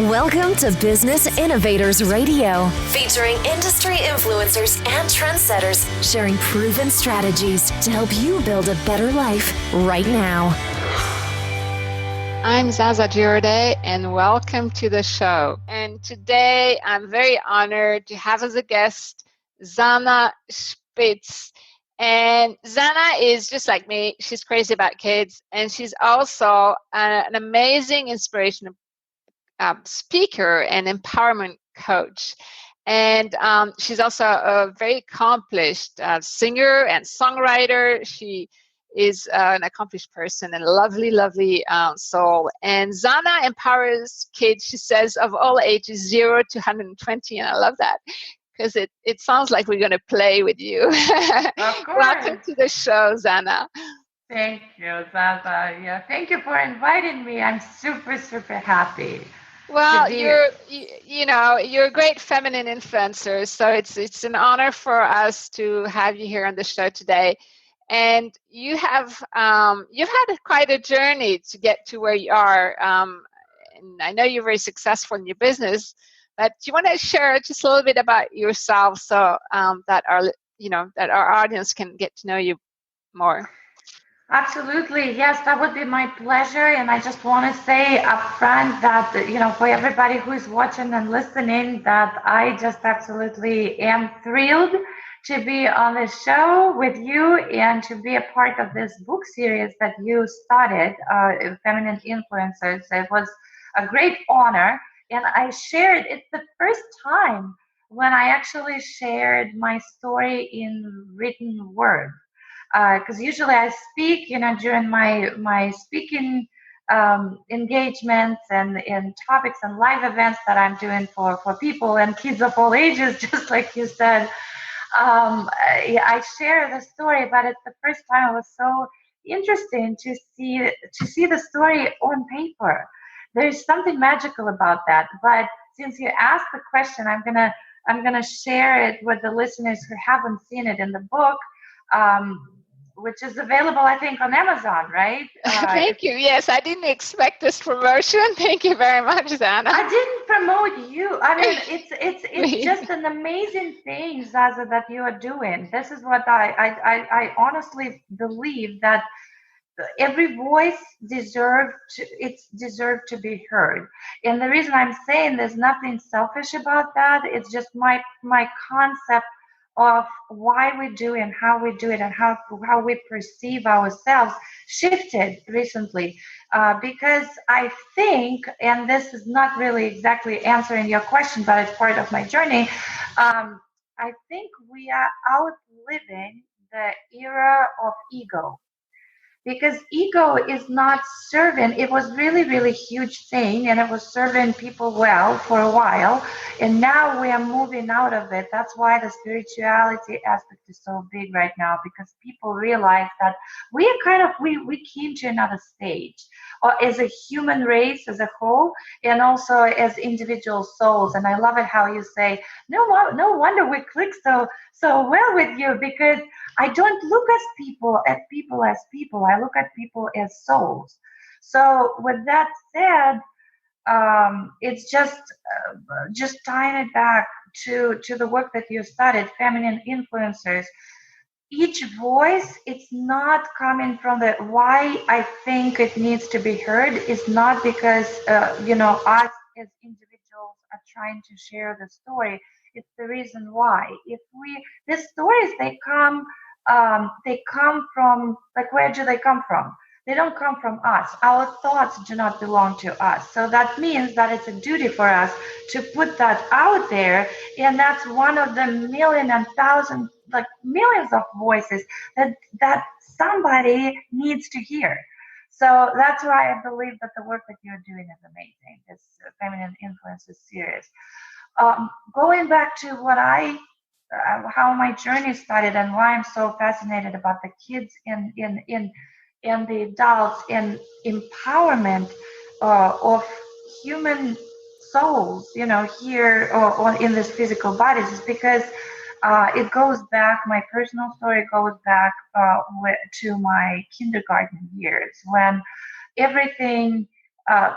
Welcome to Business Innovators Radio, featuring industry influencers and trendsetters sharing proven strategies to help you build a better life right now. I'm Zaza Giorde, and welcome to the show. And today I'm very honored to have as a guest Zhanna Shpits. And Zhanna is just like me. She's crazy about kids, and she's also an amazing inspirational speaker and empowerment coach. And she's also a very accomplished singer and songwriter. She is an accomplished person and a lovely, lovely soul. And Zhanna empowers kids, she says, of all ages, 0 to 120. And I love that because it sounds like we're going to play with you. Of course. Welcome to the show, Zhanna. Thank you, Zaza. Yeah, thank you for inviting me. I'm super, super happy. Well, you're a great feminine influencer, so it's an honor for us to have you here on the show today. And you've had quite a journey to get to where you are. And I know you're very successful in your business, but do you want to share just a little bit about yourself so that our audience can get to know you more? Absolutely. Yes, that would be my pleasure. And I just want to say up front that, for everybody who is watching and listening, that I just absolutely am thrilled to be on the show with you and to be a part of this book series that you started, Feminine Influencers. It was a great honor. And I shared, it's the first time when I actually shared my story in written word. Because usually I speak, during my speaking engagements and in topics and live events that I'm doing for people and kids of all ages, just like you said. I share the story, but it's the first time it was so interesting to see the story on paper. There's something magical about that. But since you asked the question, I'm gonna share it with the listeners who haven't seen it in the book. Which is available, I think, on Amazon, right? Thank you. Yes, I didn't expect this promotion. Thank you very much, Zhanna. I didn't promote you. I mean, it's just an amazing thing, Zaza, that you are doing. This is what I honestly believe, that every voice deserved to be heard. And the reason I'm saying there's nothing selfish about that, it's just my concept of why we do it and how we do it and how we perceive ourselves shifted recently, because I think, and this is not really exactly answering your question, but it's part of my journey, I think we are outliving the era of ego. Because ego is not serving. It was really, really huge thing, and it was serving people well for a while, and now we are moving out of it. That's why the spirituality aspect is so big right now, because people realize that we are we came to another stage, or as a human race as a whole, and also as individual souls. And I love it how you say, no wonder we click so well with you, because I don't look at people as people. I look at people as souls. So with that said, it's just tying it back to the work that you started, Feminine Influencers. Each voice, it's not coming from the why I think it needs to be heard. It's not because us as individuals are trying to share the story. It's the reason why. The stories, they come from, like, where do they come from? They don't come from us. Our thoughts do not belong to us. So that means that it's a duty for us to put that out there. And that's one of the million and thousand, like millions of voices that somebody needs to hear. So that's why I believe that the work that you're doing is amazing. This Feminine Influences series. Going back to how my journey started and why I'm so fascinated about the kids and the adults and empowerment of human souls, here or in this physical bodies, is because it goes back. My personal story goes back to my kindergarten years, when everything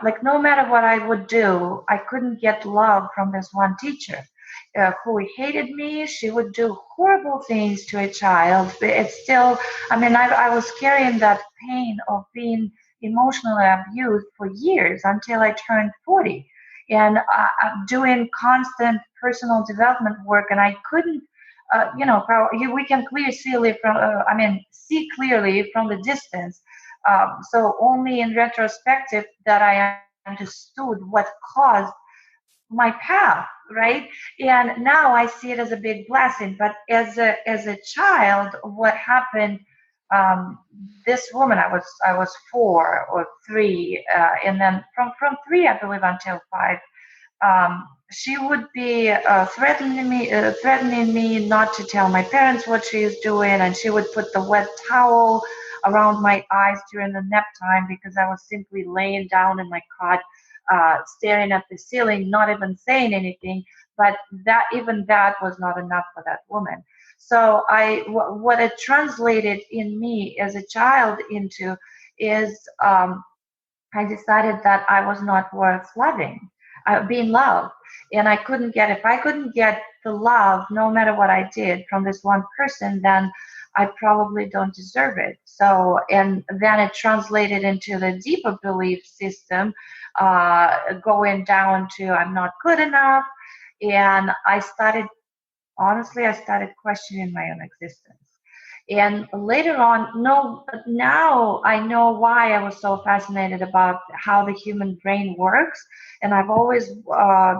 like no matter what I would do, I couldn't get love from this one teacher who hated me. She would do horrible things to a child. It's still, I mean, I was carrying that pain of being emotionally abused for years until I turned 40 and doing constant personal development work. And I couldn't, we can clearly see from, see clearly from the distance. So only in retrospective that I understood what caused my path, right? And now I see it as a big blessing. But as a child, what happened? This woman, I was 4 or 3, and then from 3, I believe, until 5. She would be threatening me not to tell my parents what she is doing, and she would put the wet towel around my eyes during the nap time because I was simply laying down in my cot, staring at the ceiling, not even saying anything. But that was not enough for that woman. So what it translated in me as a child into is I decided that I was not worth loving, being loved. And if I couldn't get the love, no matter what I did from this one person, then I probably don't deserve it. So, and then it translated into the deeper belief system, going down to I'm not good enough. And I started questioning my own existence. And later on, no, now I know why I was so fascinated about how the human brain works. And I've always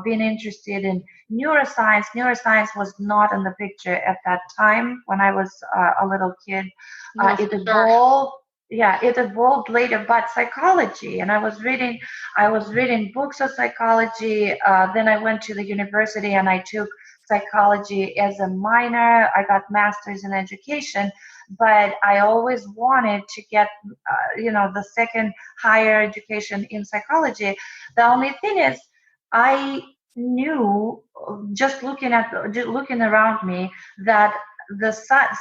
been interested in neuroscience. Neuroscience was not in the picture at that time when I was a little kid. No, It for sure. evolved. Yeah, it evolved later, but psychology. And I was reading books of psychology. Then I went to the university and I took psychology as a minor. I got master's in education, but I always wanted to get, the second higher education in psychology. The only thing is, I knew just looking around me that the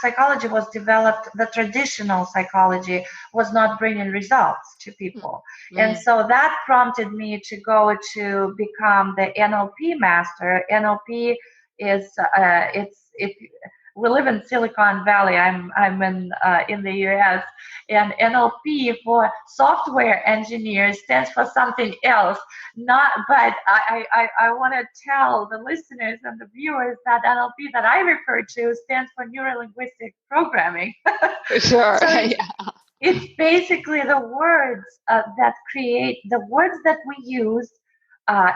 psychology was developed, the traditional psychology was not bringing results to people. And so that prompted me to go to become the NLP master. NLP is if we live in Silicon Valley. I'm in the US, and NLP for software engineers stands for something else. Not, but I want to tell the listeners and the viewers that NLP that I refer to stands for neuro linguistic programming. For sure. So Yeah. it's basically the words that create the words that we use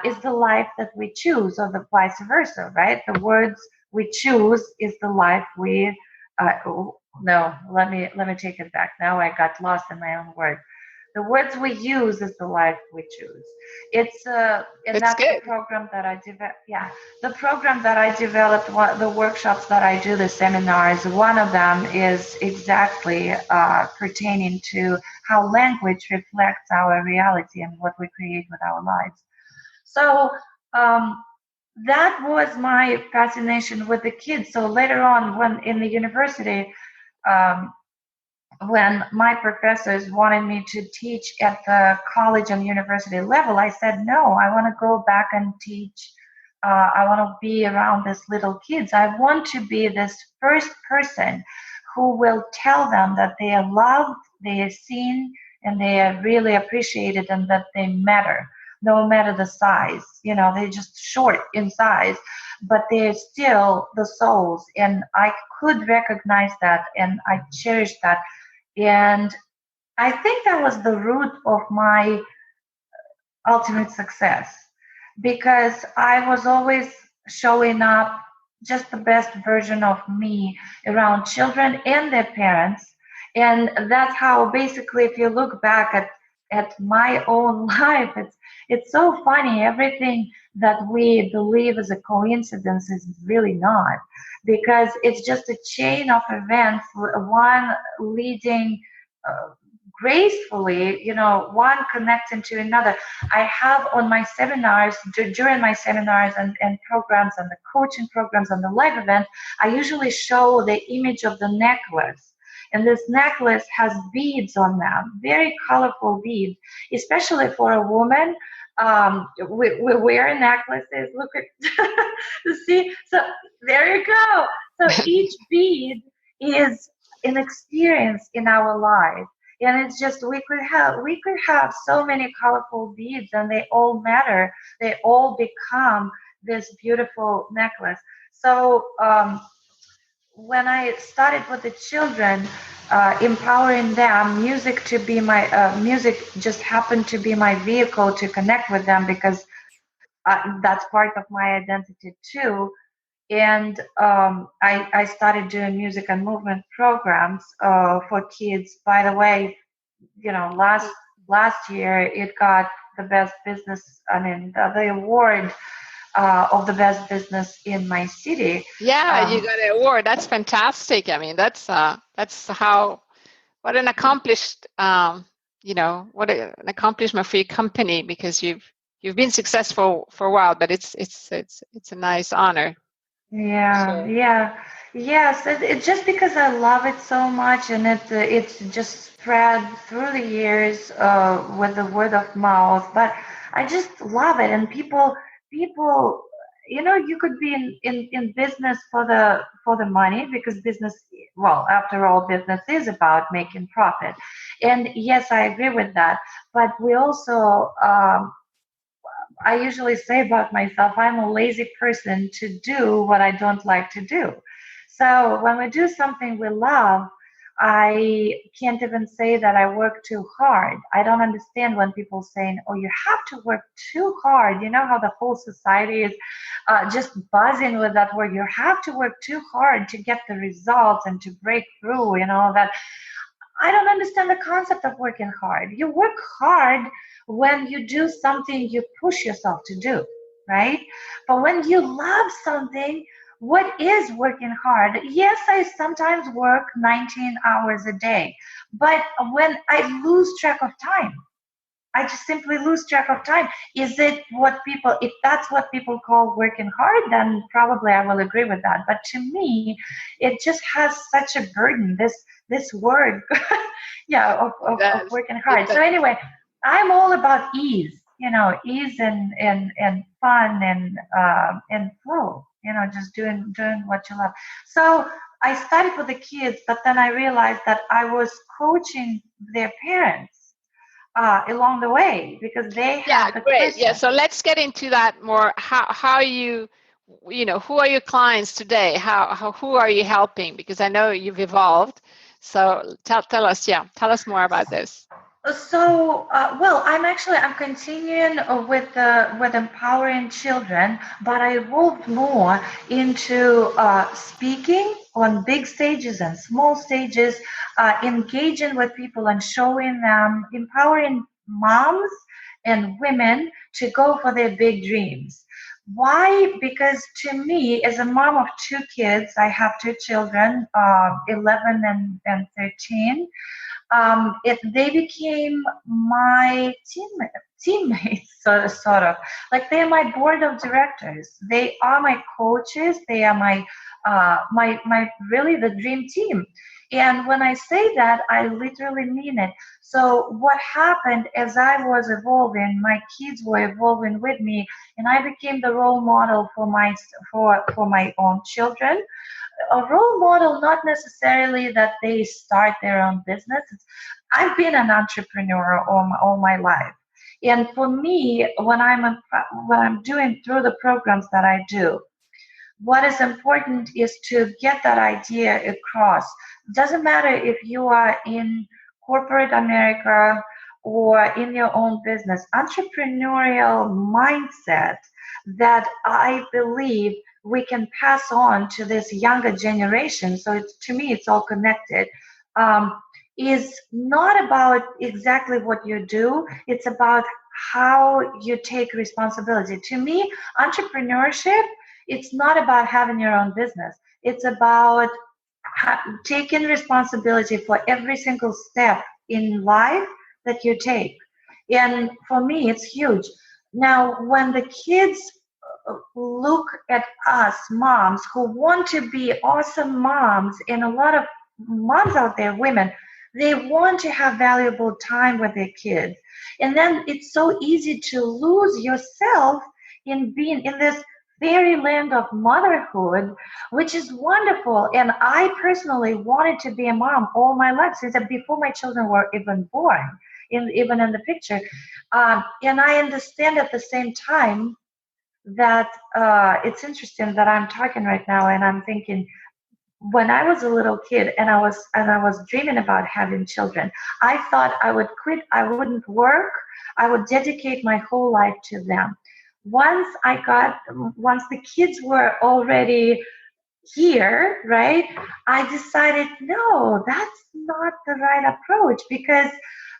is the life that we choose, or the vice versa, right? The words we choose is the life we. No, let me take it back. Now I got lost in my own words. The words we use is the life we choose. And That's that's the good. program that I developed. Yeah, the program that I developed, the workshops that I do, the seminars. One of them is exactly pertaining to how language reflects our reality and what we create with our lives. So that was my fascination with the kids. So later on, when in the university, um, when my professors wanted me to teach at the college and university level, I said, no, I want to go back and teach. I want to be around these little kids. I want to be this first person who will tell them that they are loved, they are seen, and they are really appreciated, and that they matter, no matter the size. They're just short in size, but they're still the souls. And I could recognize that, and I cherish that. And I think that was the root of my ultimate success, because I was always showing up just the best version of me around children and their parents. And that's how, basically, if you look back at my own life, it's so funny. Everything that we believe is a coincidence is really not, because it's just a chain of events, one leading gracefully, one connecting to another. I have on my seminars, during my seminars and programs and the coaching programs and the live events, I usually show the image of the necklace. And this necklace has beads on them, very colorful beads, especially for a woman. We wear necklaces. Look at, see, so there you go. So each bead is an experience in our life. And it's just we could have so many colorful beads, and they all matter. They all become this beautiful necklace. So when I started with the children, empowering them, music just happened to be my vehicle to connect with them, because that's part of my identity too. And I started doing music and movement programs for kids. By the way, last year it got the best business. I mean, the award of the best business in my city. Yeah, you got an award. That's fantastic. I mean, that's how, what an accomplished, what an accomplishment for your company, because you've been successful for a while, but it's a nice honor. Yeah, Sure. yeah, yes. It's just because I love it so much, and it's just spread through the years with the word of mouth. But I just love it, and people, you could be in business for the money, because business, well, after all, business is about making profit. And yes, I agree with that. But we also I usually say about myself, I'm a lazy person to do what I don't like to do. So when we do something we love, I can't even say that I work too hard. I don't understand when people saying, "Oh, you have to work too hard." You know how the whole society is just buzzing with that word. You have to work too hard to get the results and to break through. That I don't understand the concept of working hard. You work hard when you do something you push yourself to do, right? But when you love something, what is working hard? Yes, I sometimes work 19 hours a day, but when I lose track of time, I just simply lose track of time. Is it if that's what people call working hard, then probably I will agree with that. But to me, it just has such a burden, this word, yeah, of working hard. So anyway, I'm all about ease, ease and fun and flow, just doing what you love. So I started with the kids, but then I realized that I was coaching their parents along the way, because they have the great. question. Yeah, so let's get into that more. How who are your clients today? Who are you helping? Because I know you've evolved. So tell us more about this. So, well, I'm continuing with empowering children, but I evolved more into speaking on big stages and small stages, engaging with people and showing them, empowering moms and women to go for their big dreams. Why? Because to me, as a mom of two kids, I have two children, 11 and 13. They became my teammates, sort of like they're my board of directors. They are my coaches. They are my really the dream team. And when I say that, I literally mean it. So what happened as I was evolving, my kids were evolving with me, and I became the role model for my own children. A role model, not necessarily that they start their own business. I've been an entrepreneur all my life, and for me, when I'm doing through the programs that I do, what is important is to get that idea across. Doesn't matter if you are in corporate America or in your own business, entrepreneurial mindset that I believe we can pass on to this younger generation. So to me, it's all connected. Um, is not about exactly what you do. It's about how you take responsibility. To me, entrepreneurship, it's not about having your own business. It's about taking responsibility for every single step in life that you take. And for me, it's huge. Now, when the kids look at us moms who want to be awesome moms, and a lot of moms out there, women, they want to have valuable time with their kids. And then it's so easy to lose yourself in being in this fairyland of motherhood, which is wonderful. And I personally wanted to be a mom all my life, since before my children were even born, even in the picture. And I understand at the same time that it's interesting that I'm talking right now and I'm thinking, when I was a little kid and I was dreaming about having children, I thought I would quit, I wouldn't work, I would dedicate my whole life to them. Once the kids were already here, right, I decided, no, that's not the right approach, because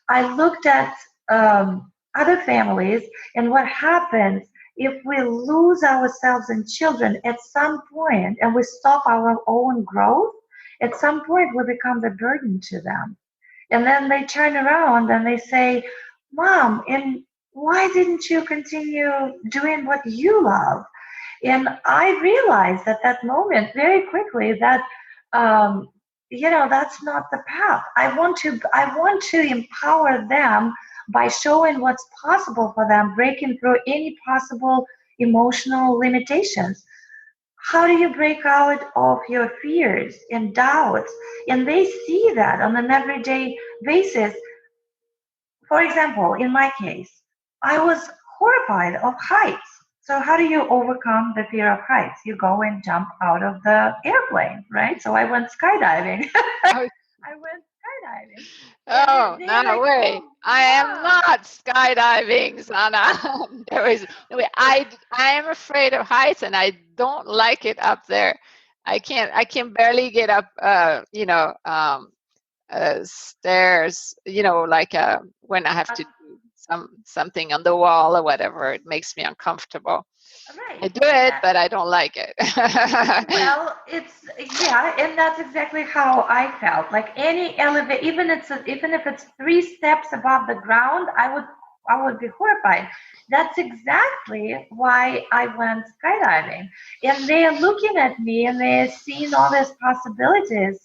I looked at other families and what happens if we lose ourselves in children at some point and we stop our own growth. At some point, we become the burden to them. And then they turn around and they say, Mom, and why didn't you continue doing what you love? And I realized at that moment very quickly that um, that's not the path. I want to empower them by showing what's possible for them, breaking through any possible emotional limitations. How do you break out of your fears and doubts? And they see that on an everyday basis. For example, in my case, I was horrified of heights. So how do you overcome the fear of heights? You go and jump out of the airplane, right? So I went skydiving. Oh, I went skydiving. And oh, they're no like, way. oh, I am mom. not skydiving, Zhanna. There is no way. I am afraid of heights and I don't like it up there. I can barely get up stairs, like when I have Uh, to do something on the wall or whatever. It makes me uncomfortable. I right. do it, but I don't like it. Well, yeah, and that's exactly how I felt. Like any elevator, even if it's 3 steps above the ground, I would be horrified. That's exactly why I went skydiving. And they're looking at me and they're seeing all these possibilities.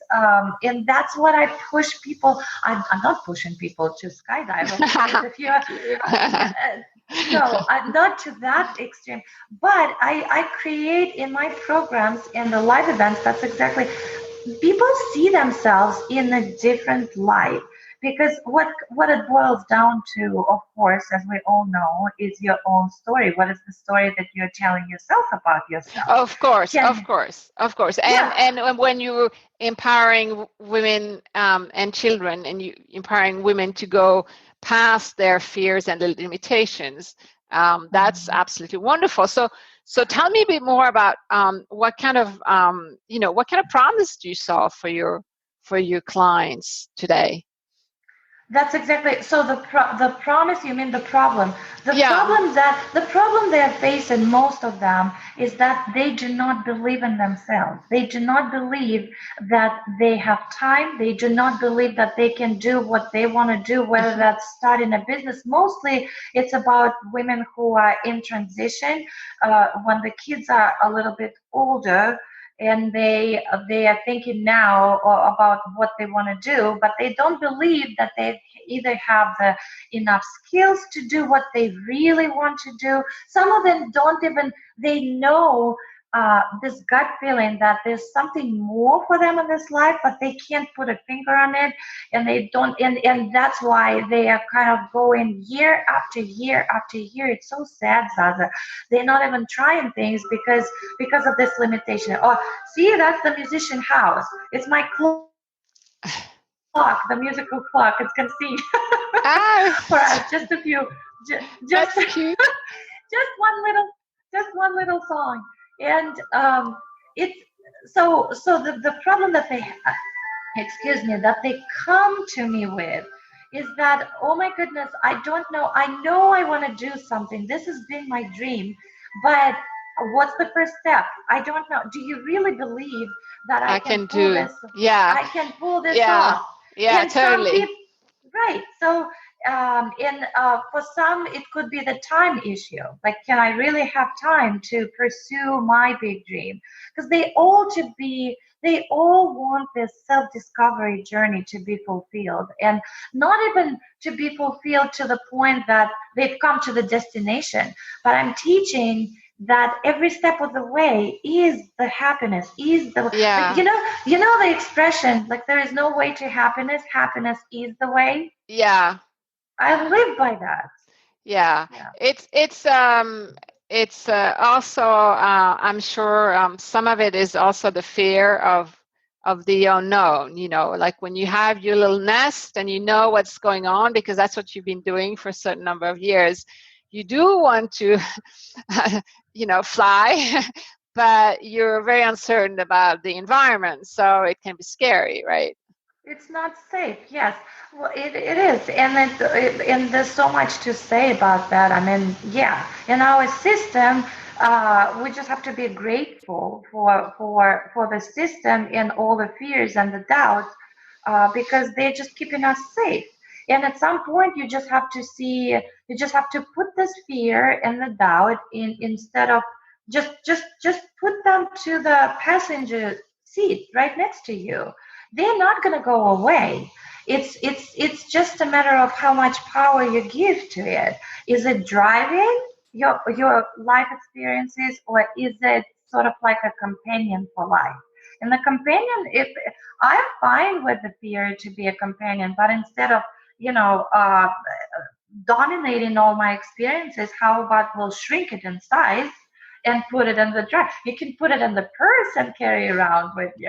And that's what I push people. I'm not pushing people to skydive, of course. If you're, Thank you. no, not to that extreme. But I create in my programs and the live events, that's exactly, people see themselves in a different light. Because what it boils down to, of course, as we all know, is your own story. What is the story that you're telling yourself about yourself? Of course, of Can course, of course. And Yeah, when you're empowering women and children, and you empowering women to go past their fears and the limitations, that's mhm. absolutely wonderful. So tell me a bit more about what kind of problems do you solve for your clients today? That's exactly. So the promise, you mean the problem? Yeah. The problem they're facing, most of them, is that they do not believe in themselves. They do not believe that they have time. They do not believe that they can do what they want to do, whether Mhm. that's starting a business. Mostly, it's about women who are in transition, when the kids are a little bit older and they are thinking now about what they want to do, but they don't believe that they either have the enough skills to do what they really want to do. Some of them don't even, they know this gut feeling that there's something more for them in this life, but they can't put a finger on it, and they don't, and that's why they are kind of going year after year after year. It's so sad, Zaza. They're not even trying things because of this limitation. Oh, see, that's the musician house. It's my clock, the musical clock. It's gonna sing for us. Just a Ah, few, just that's cute. just one little song. And it's so the problem that they excuse me, that they come to me with is that, oh my goodness, I don't know. I know I want to do something. This has been my dream, but what's the first step? I don't know. Do you really believe that I I can can pull do. this? Yeah, I can pull this yeah, off. yeah, And some totally. people, right? So, for some, it could be the time issue. Like, can I really have time to pursue my big dream? Because they all they all want this self-discovery journey to be fulfilled, and not even to be fulfilled to the point that they've come to the destination, but I'm teaching that every step of the way is the happiness, is the, like, Yeah. you know the expression, like, there is no way to happiness, happiness is the way. Yeah. I live by that. Yeah. Yeah. It's also I'm sure some of it is also the fear of the unknown, like when you have your little nest and you know what's going on because that's what you've been doing for a certain number of years. You do want to fly, but you're very uncertain about the environment, so it can be scary, right? It's not safe. Yes, well, it is, and and there's so much to say about that. I mean, yeah, in our system, we just have to be grateful for the system and all the fears and the doubts, because they're just keeping us safe. And at some point, you just have to put this fear and the doubt in, instead of just put them to the passenger seat right next to you. They're not going to go away. It's just a matter of how much power you give to it. Is it driving your life experiences, or is it sort of like a companion for life? And the companion, if I'm fine with the fear to be a companion, but instead of you know uh, dominating all my experiences, how about we'll shrink it in size and put it in the drive? You can put it in the purse and carry around with you.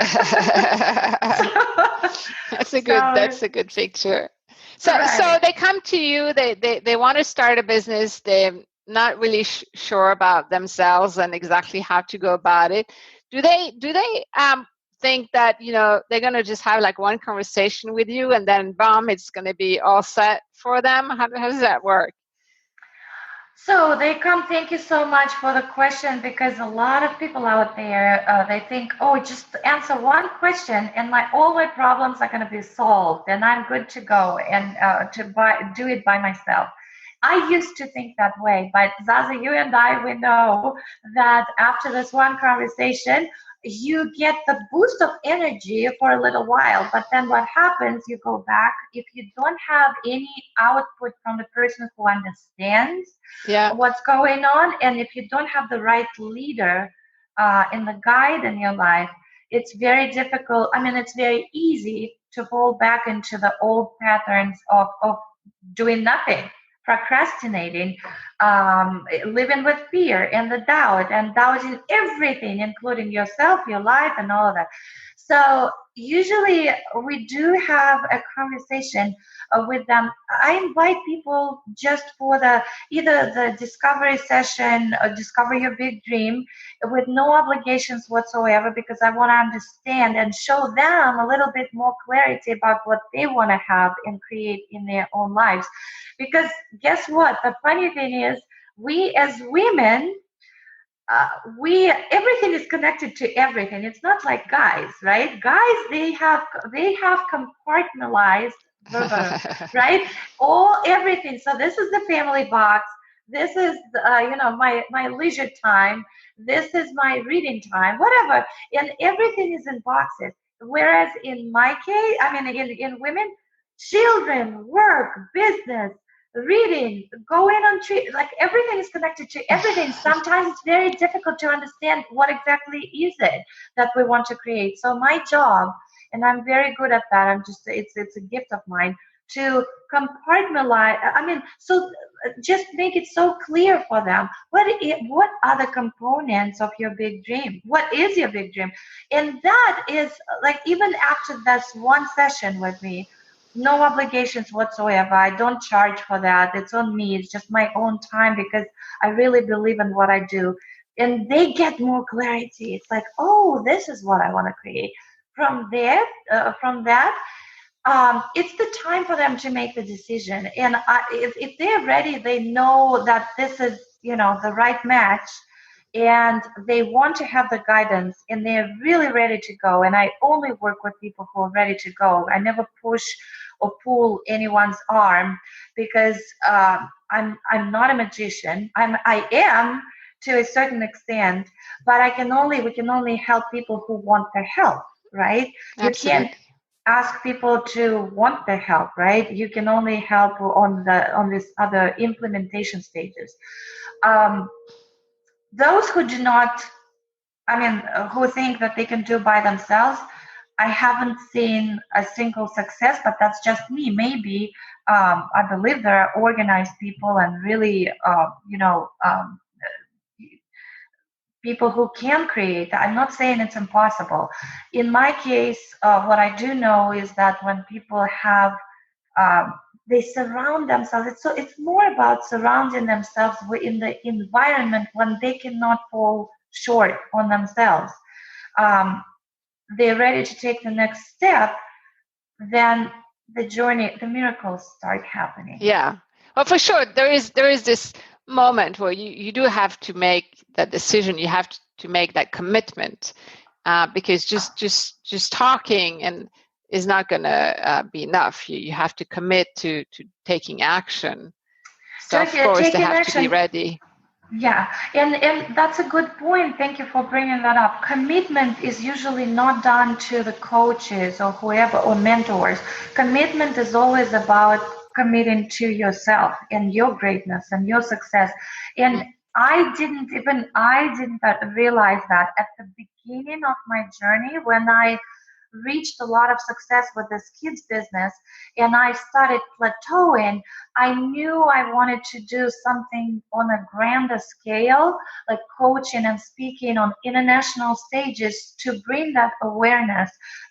That's So, a good picture. So right. they come to you, they want to start a business, they're not really sure about themselves and exactly how to go about it. Do they think that they're going to just have like one conversation with you and then boom, it's going to be all set for them? How does that work? So they come. Thank you so much for the question, because a lot of people out there, they think, oh, just answer one question and all my problems are going to be solved and I'm good to go and do it by myself. I used to think that way, but Zaza, you and I, we know that after this one conversation, you get the boost of energy for a little while, but then what happens, you go back. If you don't have any output from the person who understands Yeah. what's going on, and if you don't have the right leader in the guide in your life, it's very difficult. I mean, it's very easy to fall back into the old patterns of doing nothing, procrastinating, living with fear and the doubt, and doubting everything, including yourself, your life, and all of that. So usually we do have a conversation with them. I invite people just for the either the discovery session or discover your big dream, with no obligations whatsoever, because I want to understand and show them a little bit more clarity about what they want to have and create in their own lives. Because guess what? The funny thing is, we as women, uh, we everything is connected to everything. It's not like guys, right? Guys, they have compartmentalized, right? All everything. So this is the family box. This is my leisure time. This is my reading time. Whatever, and everything is in boxes. Whereas in my case, I mean, in women, children, work, business, reading, going on trip, like everything is connected to everything. Sometimes it's very difficult to understand what exactly is it that we want to create. So my job, and I'm very good at that. It's a gift of mine to compartmentalize. I mean, so just make it so clear for them. What are the components of your big dream? What is your big dream? And that is like, even after this one session with me, no obligations whatsoever. I don't charge for that. It's on me. It's just my own time, because I really believe in what I do. And they get more clarity. It's like, oh, this is what I want to create. From there, from that, it's the time for them to make the decision. And if they're ready, they know that this is, the right match, and they want to have the guidance, and they're really ready to go. And I only work with people who are ready to go. I never push or pull anyone's arm, because I'm not a magician. I am to a certain extent, but we can only help people who want the help. right? You can't Absolutely. ask people to want the help, right? You can only help on this other implementation stages. Um, those who do not, who think that they can do by themselves, I haven't seen a single success, but that's just me. Maybe I believe there are organized people and really, people who can create. I'm not saying it's impossible. In my case, what I do know is that when people have, um, they surround themselves. It's more about surrounding themselves in the environment when they cannot fall short on themselves. Um, they're ready to take the next step, then the journey, the miracles start happening. Yeah. Well, for sure, there is this moment where you do have to make that decision. You have to make that commitment, because just talking and is not going to be enough. You have to commit to taking action. So of course they Taking have to be action. ready. Yeah, and that's a good point. Thank you for bringing that up. Commitment is usually not done to the coaches or whoever or mentors. Commitment is always about committing to yourself and your greatness and your success. And I didn't realize that at the beginning of my journey when I reached a lot of success with this kids business and I started plateauing. I knew I wanted to do something on a grander scale, like coaching and speaking on international stages to bring that awareness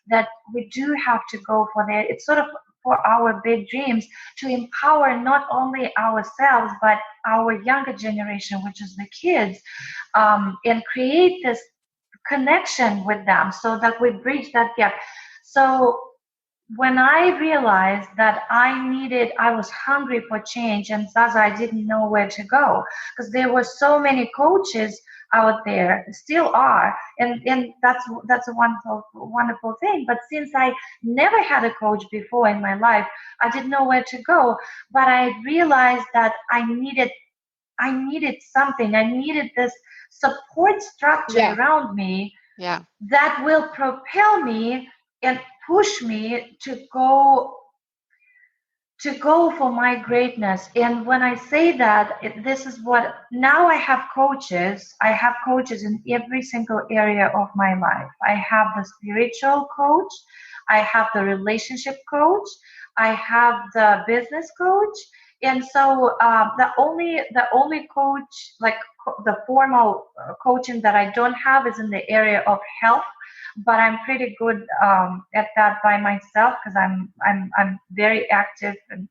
that we do have to go for that. It's sort of for our big dreams to empower not only ourselves, but our younger generation, which is the kids, and create this connection with them so that we bridge that gap. So when I realized that I was hungry for change, and Zaza, I didn't know where to go because there were so many coaches out there, still are, and that's a wonderful thing. But since I never had a coach before in my life, I didn't know where to go. But I realized that I needed something. I needed this support structure Yeah. around me Yeah. that will propel me and push me to go for my greatness. And when I say that, this is what now I have coaches. I have coaches in every single area of my life. I have the spiritual coach, I have the relationship coach, I have the business coach. And so the only coach, like the formal coaching that I don't have is in the area of health, but I'm pretty good at that by myself because I'm very active and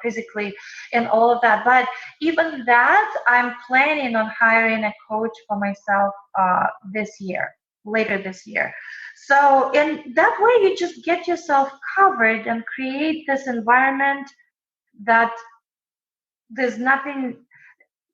physically and all of that. But even that, I'm planning on hiring a coach for myself later this year. So in that way, you just get yourself covered and create this environment that there's nothing.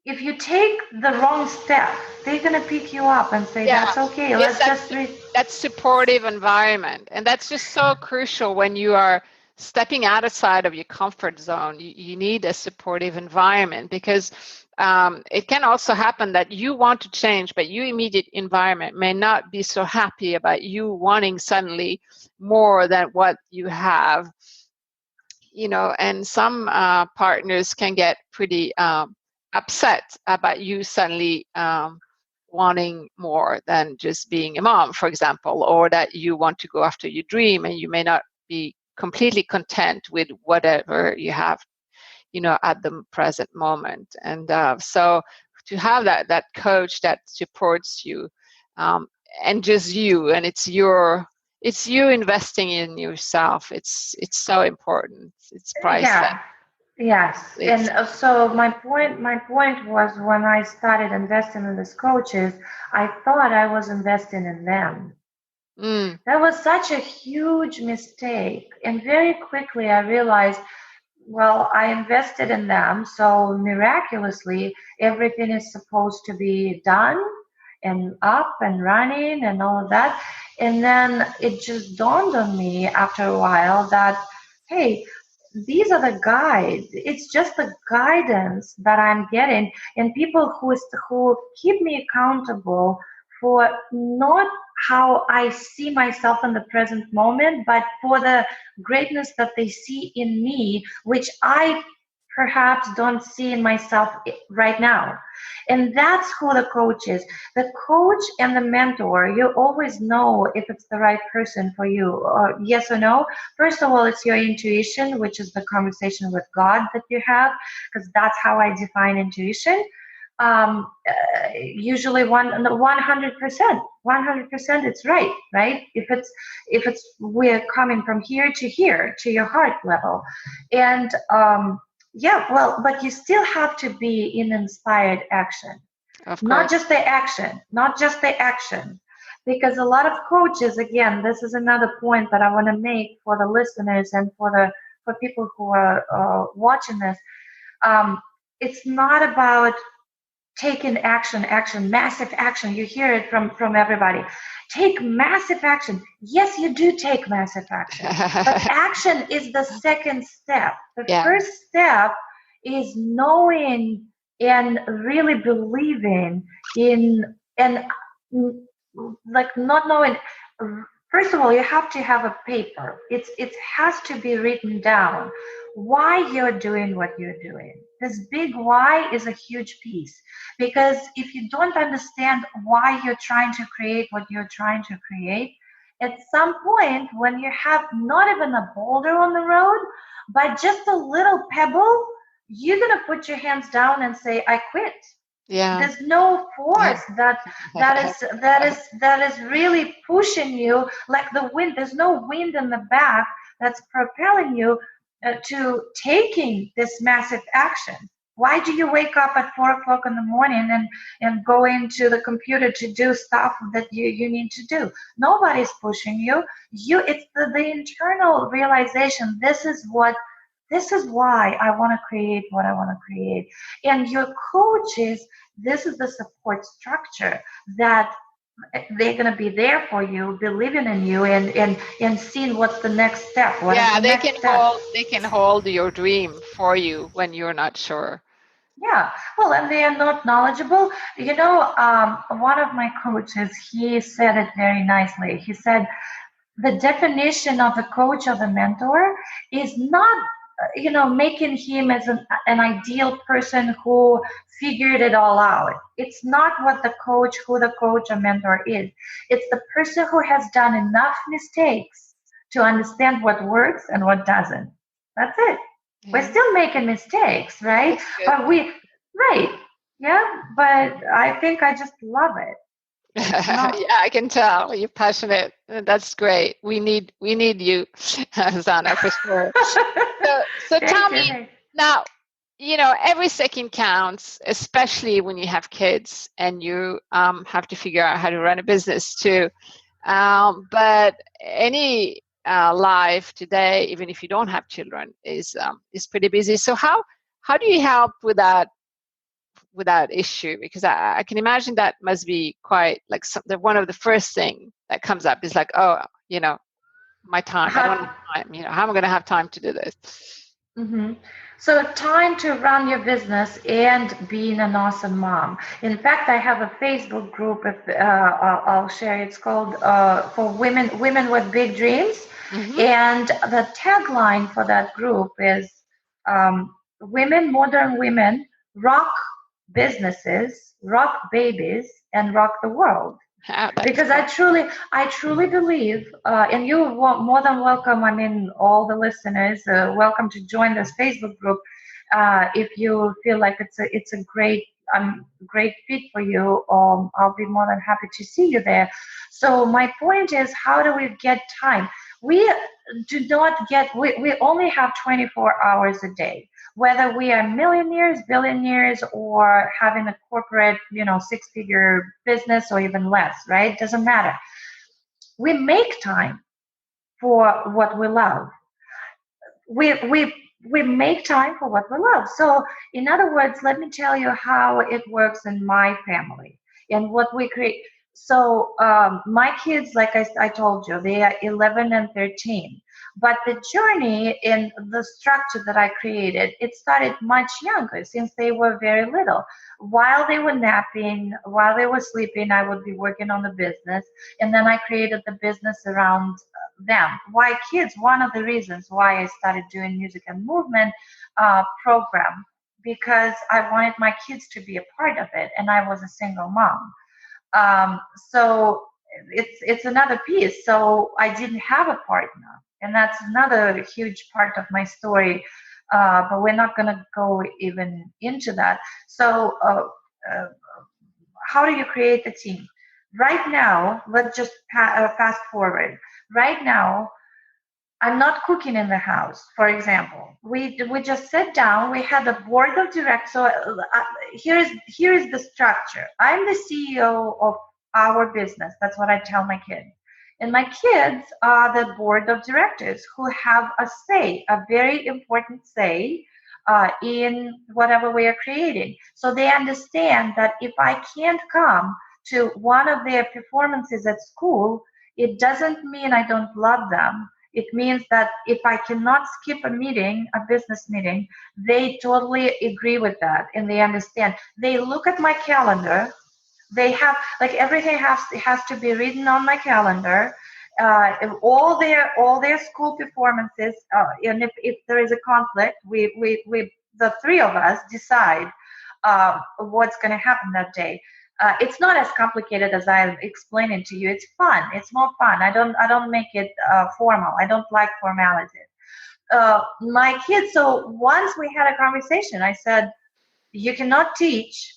If you take the wrong step, they're gonna pick you up and say, Yeah. "That's okay. Yes, Let's just read." that supportive environment, and that's just so crucial when you are stepping outside of your comfort zone. You need a supportive environment because it can also happen that you want to change, but your immediate environment may not be so happy about you wanting suddenly more than what you have. And some partners can get pretty upset about you suddenly wanting more than just being a mom, for example, or that you want to go after your dream and you may not be completely content with whatever you have, at the present moment. And so to have that coach that supports you, and just you, and it's you investing in yourself. It's so important. It's priceless. Yeah. Yes, It's and so my point was when I started investing in these coaches, I thought I was investing in them. That was such a huge mistake, and very quickly I realized, well, I invested in them, so miraculously everything is supposed to be done and up and running and all of that. And then it just dawned on me after a while that, hey, these are the guides. It's just the guidance that I'm getting, and people who keep me accountable for not how I see myself in the present moment, but for the greatness that they see in me, which I perhaps don't see in myself right now. And that's who the coach is. The coach and the mentor, you always know if it's the right person for you, or yes or no. First of all, it's your intuition, which is the conversation with God that you have, because that's how I define intuition. Usually 100%, it's right? If it's we're coming from here to your heart level, and yeah, well, but you still have to be in inspired action, Of not course. not just the action, because a lot of coaches, again, this is another point that I want to make for the listeners and for people who are watching this. It's not about taking action, massive action. You hear it from everybody. Take massive action. Yes, you do take massive action, but action is the second step. The Yeah. first step is knowing and really believing in, and like not knowing. First of all, you have to have a paper. It has to be written down why you're doing what you're doing. This big why is a huge piece, because if you don't understand why you're trying to create what you're trying to create, at some point when you have not even a boulder on the road, but just a little pebble, you're going to put your hands down and say, I quit. Yeah. There's no force that is really pushing you like the wind. There's no wind in the back that's propelling you to taking this massive action. Why do you wake up at 4 o'clock in the morning and go into the computer to do stuff that you need to do? Nobody's pushing you. It's the internal realization. This is why I want to create what I want to create. And your coaches, this is the support structure that they're going to be there for you, believing in you, and seeing what's the next step. They can hold your dream for you when you're not sure. Yeah, well, and they are not knowledgeable. One of my coaches, he said it very nicely. He said, the definition of a coach, of a mentor, is not making him as an ideal person who figured it all out. It's not who the coach or mentor is. It's the person who has done enough mistakes to understand what works and what doesn't. That's it. Yeah. We're still making mistakes, right? But but I think I just love it. Yeah, I can tell you're passionate. That's great. We need you, Zhanna, for sure. So tell me now. Every second counts, especially when you have kids and you have to figure out how to run a business too. But any life today, even if you don't have children, is pretty busy. So how do you help with that issue? Because I can imagine that must be quite like one of the first thing that comes up is like, my time. I don't have time. How am I going to have time to do this? Mm-hmm. So time to run your business and being an awesome mom. In fact, I have a Facebook group. I'll share. It's called for women with big dreams, mm-hmm. And the tagline for that group is modern women rock businesses, rock babies, and rock the world. Because cool. I truly believe, and you're more than welcome. I mean, all the listeners, welcome to join this Facebook group. If you feel like it's a great fit for you, I'll be more than happy to see you there. So my point is, how do we get time? We only have 24 hours a day. Whether we are millionaires, billionaires, or having a corporate, 6-figure business or even less, right? Doesn't matter. We make time for what we love. We make time for what we love. So in other words, let me tell you how it works in my family and what we create. So my kids, like I told you, they are 11 and 13. But the journey in the structure that I created, it started much younger, since they were very little. While they were napping, while they were sleeping, I would be working on the business. And then I created the business around them. Why kids? One of the reasons why I started doing music and movement program, because I wanted my kids to be a part of it, and I was a single mom. So it's another piece. So I didn't have a partner, and that's another huge part of my story. But we're not going to go even into that. So uh, how do you create the team? Right now, let's just fast forward. Right now, I'm not cooking in the house, for example. We just sat down. We had a board of directors. So here's the structure. I'm the CEO of our business. That's what I tell my kids. And my kids are the board of directors who have a say, a very important say in whatever we are creating. So they understand that if I can't come to one of their performances at school, it doesn't mean I don't love them. It means that if I cannot skip a meeting, a business meeting, they totally agree with that, and they understand. They look at my calendar. They have, like, everything has to be written on my calendar. All their school performances, and if there is a conflict, we the three of us decide what's going to happen that day. It's not as complicated as I'm explaining to you. It's fun. It's more fun. I don't make it formal. I don't like formality. My kids. So once we had a conversation, I said, "You cannot teach.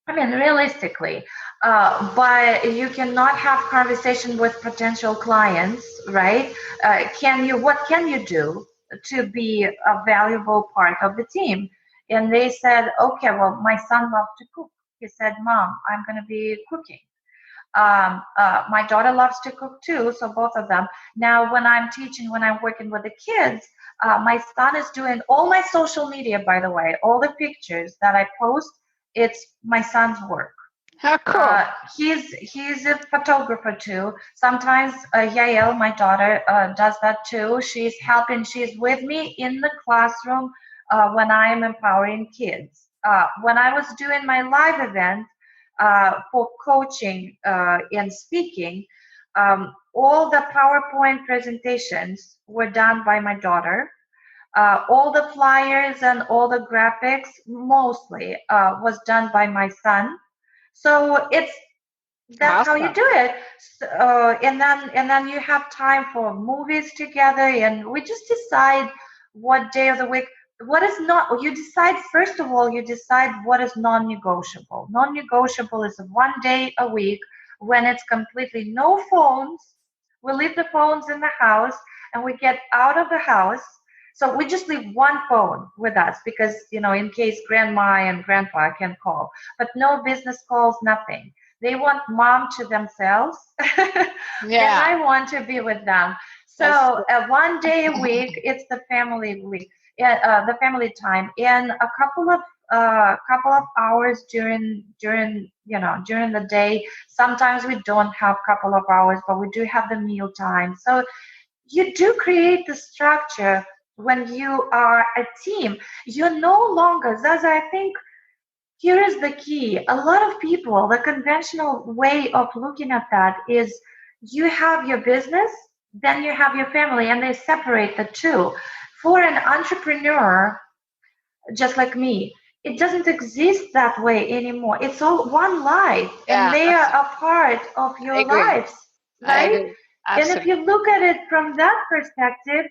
I mean, realistically, but you cannot have conversation with potential clients, right? Can you? What can you do to be a valuable part of the team?" And they said, "Okay, well, my son loves to cook." He said, "Mom, I'm going to be cooking." My daughter loves to cook too, so both of them. Now, when I'm teaching, when I'm working with the kids, my son is doing all my social media, by the way, all the pictures that I post, it's my son's work. How cool. He's a photographer too. Sometimes Yael, my daughter, does that too. She's helping. She's with me in the classroom when I'm empowering kids. When I was doing my live event for coaching and speaking, all the PowerPoint presentations were done by my daughter. All the flyers and all the graphics mostly was done by my son. So that's how you Awesome. do it. And then you have time for movies together, and we just decide what day of the week. What is not, you decide, first of all, you decide what is non-negotiable. Non-negotiable is 1 day a week when it's completely no phones. We leave the phones in the house, and we get out of the house. So we just leave one phone with us, because, in case grandma and grandpa can call, but no business calls, nothing. They want mom to themselves, and Yeah. I want to be with them. That's So 1 day a week, it's the family week, the family time, and a couple of hours during the day. Sometimes we don't have couple of hours, but we do have the meal time. So you do create the structure when you are a team. You're no longer, Zaza, I think here is the key. A lot of people, the conventional way of looking at that is you have your business, then you have your family, and they separate the two. For an entrepreneur, just like me, it doesn't exist that way anymore. It's all one life, and yeah. they are a part of I your agree. lives, I right? agree. And if Absolutely. you look at it from that perspective,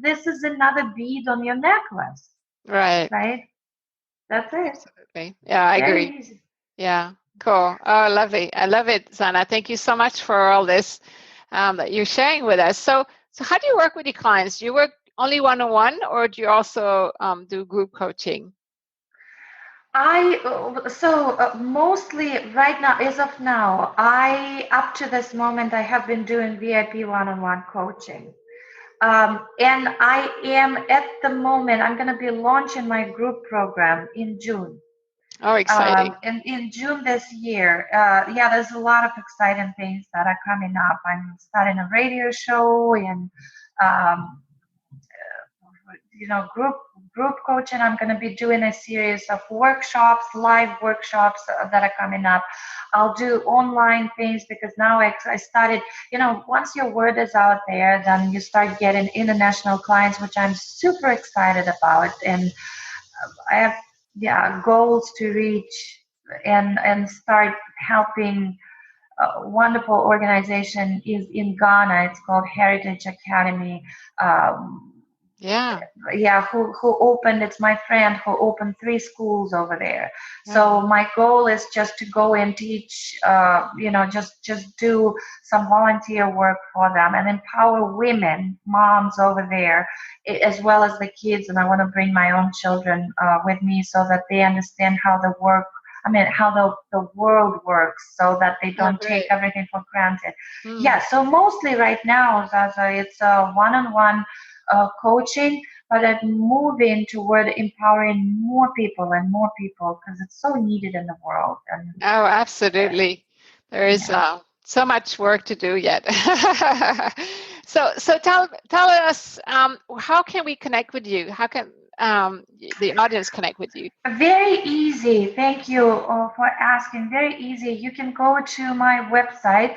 this is another bead on your necklace, Right. right? That's it. Absolutely. Yeah, I agree. Very easy. Yeah. Cool. Oh, lovely. I love it, Zhanna. Thank you so much for all this that you're sharing with us. So how do you work with your clients? Do you work only one-on-one, or do you also do group coaching? Mostly right now, as of now, I up to this moment I have been doing VIP one-on-one coaching. And I am at the moment, I'm going to be launching my group program in June. Oh, exciting. In June this year. Yeah, there's a lot of exciting things that are coming up. I'm starting a radio show, and um, group coaching. I'm going to be doing a series of workshops, live workshops that are coming up. I'll do online things because now I started, once your word is out there, then you start getting international clients, which I'm super excited about. And I have, goals to reach and start helping. A wonderful organization is in Ghana. It's called Heritage Academy. Um, Yeah. who opened, it's my friend who opened 3 schools over there. So my goal is just to go and teach, just do some volunteer work for them and empower women, moms over there, as well as the kids. And I want to bring my own children with me so that they understand how how the world works, so that they don't take everything for granted. So mostly right now, Zaza, it's a one-on-one coaching, but I'm moving toward empowering more people because it's so needed in the world. And absolutely. There is so much work to do yet. So tell us, how can we connect with you? How can the audience connect with you? Very easy. Thank you for asking. Very easy. You can go to my website,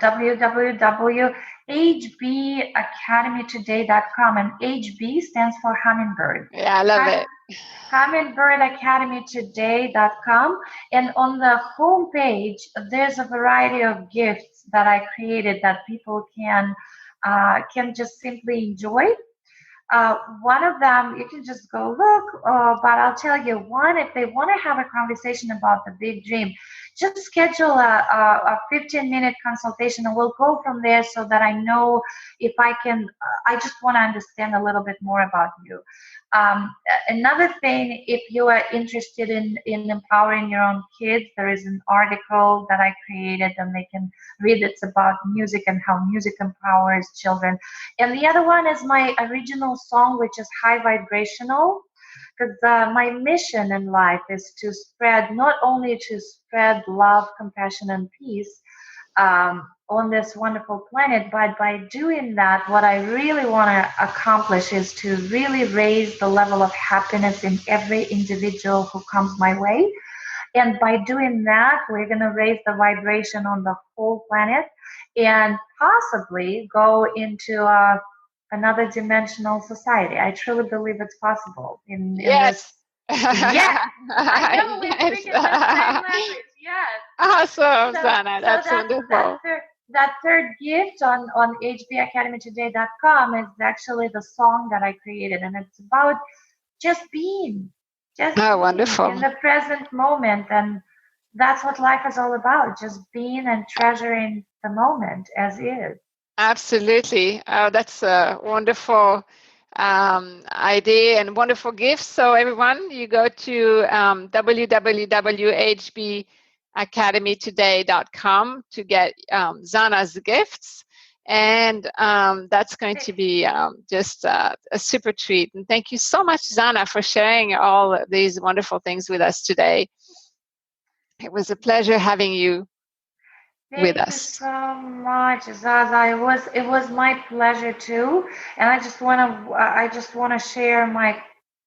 www.hbacademytoday.com, and HB stands for Hummingbird. Yeah, I love it. Hummingbird.academytoday.com, and on the home page, there's a variety of gifts that I created that people can just simply enjoy. One of them, you can just go look, but I'll tell you one, if they want to have a conversation about the big dream, just schedule a 15-minute consultation and we'll go from there so that I know if I can, I just want to understand a little bit more about you. Another thing, if you are interested in empowering your own kids, there is an article that I created and they can read. It's about music and how music empowers children. And the other one is my original song, which is High Vibrational, because my mission in life is to spread, not only to spread love, compassion, and peace on this wonderful planet, but by doing that, what I really want to accomplish is to really raise the level of happiness in every individual who comes my way. And by doing that, we're going to raise the vibration on the whole planet and possibly go into another dimensional society. I truly believe it's possible. Yes. Yes. I know we speak in the same language. Yes. Awesome, Zhanna. That's wonderful. That third gift on hbacademytoday.com is actually the song that I created, and it's about just being. Wonderful. In the present moment, and that's what life is all about, just being and treasuring the moment as is. Absolutely. That's a wonderful idea and wonderful gift. So everyone, you go to www.hbacademytoday.com to get Zhanna's gifts. And that's going to be just a super treat. And thank you so much, Zhanna, for sharing all these wonderful things with us today. It was a pleasure having you with us. Thank you so much, Zaza. It was my pleasure too. And I just want to share my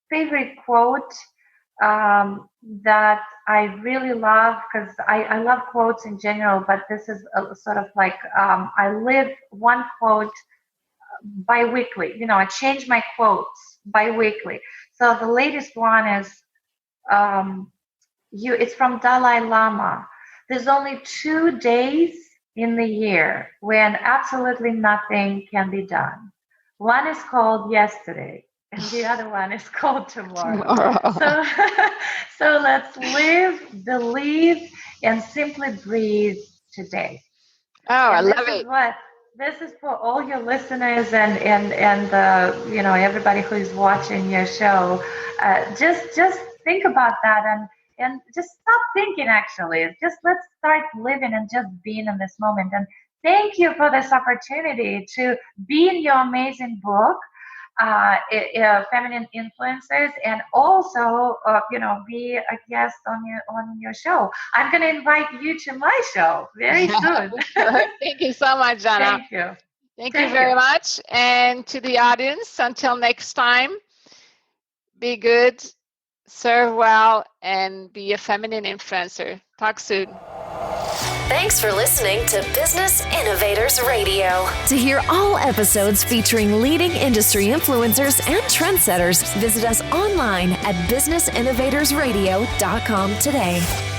favorite quote that I really love, because I love quotes in general, but this is sort of like I live one quote bi-weekly. I change my quotes bi-weekly. So the latest one is it's from Dalai Lama. There's only 2 days in the year when absolutely nothing can be done. One is called yesterday, and the other one is called tomorrow. So let's live, believe, and simply breathe today. I love it. This is for all your listeners and everybody who is watching your show. Just think about that and just stop thinking. Actually, just let's start living and just being in this moment. And thank you for this opportunity to be in your amazing book, Feminine Influencers, and also be a guest on your show. I'm going to invite you to my show very soon. Thank you so much, Zhanna. Thank you. Thank you very much. And to the audience, until next time, be good, serve well, and be a feminine influencer. Talk soon. Thanks for listening to Business Innovators Radio. To hear all episodes featuring leading industry influencers and trendsetters, visit us online at businessinnovatorsradio.com today.